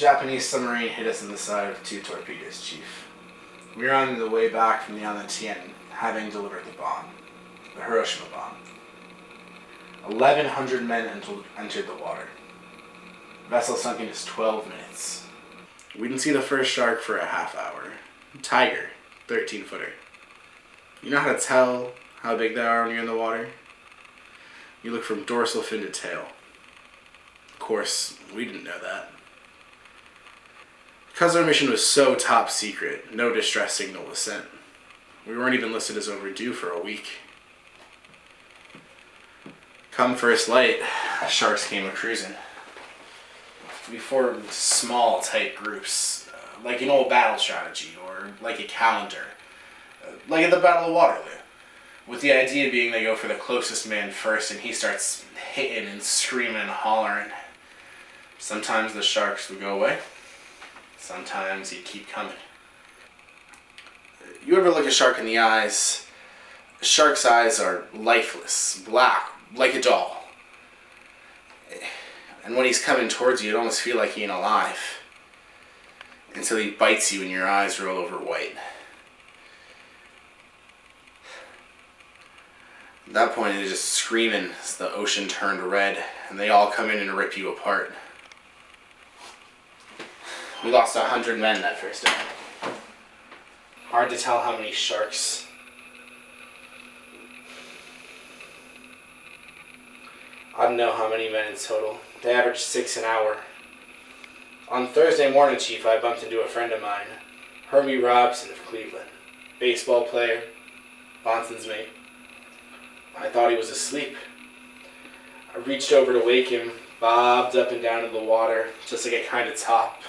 Japanese submarine hit us in the side with 2 torpedoes, Chief. We were on the way back from the island Tien, having delivered the bomb. The Hiroshima bomb. 1,100 men entered the water. The vessel sunk in just 12 minutes. We didn't see the first shark for a half hour. Tiger, 13-footer. You know how to tell how big they are when you're in the water? You look from dorsal fin to tail. Of course, we didn't know that. Because our mission was so top secret, no distress signal was sent. We weren't even listed as overdue for a week. Come first light, sharks came a-cruising. We formed small, tight groups, like an old battle strategy, or like a calendar, like at the Battle of Waterloo. With the idea being they go for the closest man first and he starts hitting and screaming and hollering. Sometimes the sharks would go away. Sometimes he'd keep coming. You ever look a shark in the eyes? A shark's eyes are lifeless, black, like a doll. And when he's coming towards you, it almost feels like he ain't alive. Until he bites you and your eyes roll over white. At that point, it is just screaming as the ocean turned red, and they all come in and rip you apart. We lost 100 men that first day. Hard to tell how many sharks. I don't know how many men in total. They averaged 6 an hour. On Thursday morning, Chief, I bumped into a friend of mine, Hermie Robson of Cleveland. Baseball player, Bonson's mate. I thought he was asleep. I reached over to wake him, bobbed up and down in the water, just like a kind of top,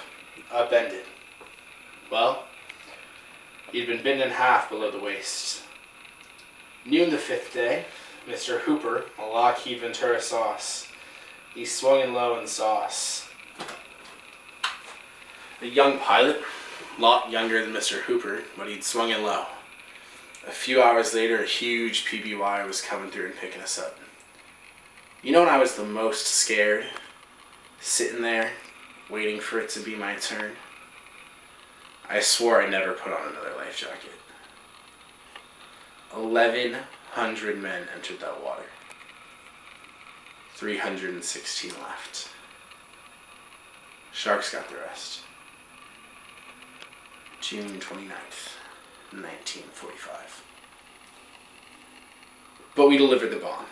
upended. Well, he'd been bitten in half below the waist. Noon the 5th day, Mr. Hooper, a Lockheed Ventura sauce. He swung in low in sauce. A young pilot, a lot younger than Mr. Hooper, but he'd swung in low. A few hours later, a huge PBY was coming through and picking us up. You know when I was the most scared? Sitting there, waiting for it to be my turn. I swore I never put on another life jacket. 1,100 men entered that water. 316 left. Sharks got the rest. June 29th, 1945. But we delivered the bomb.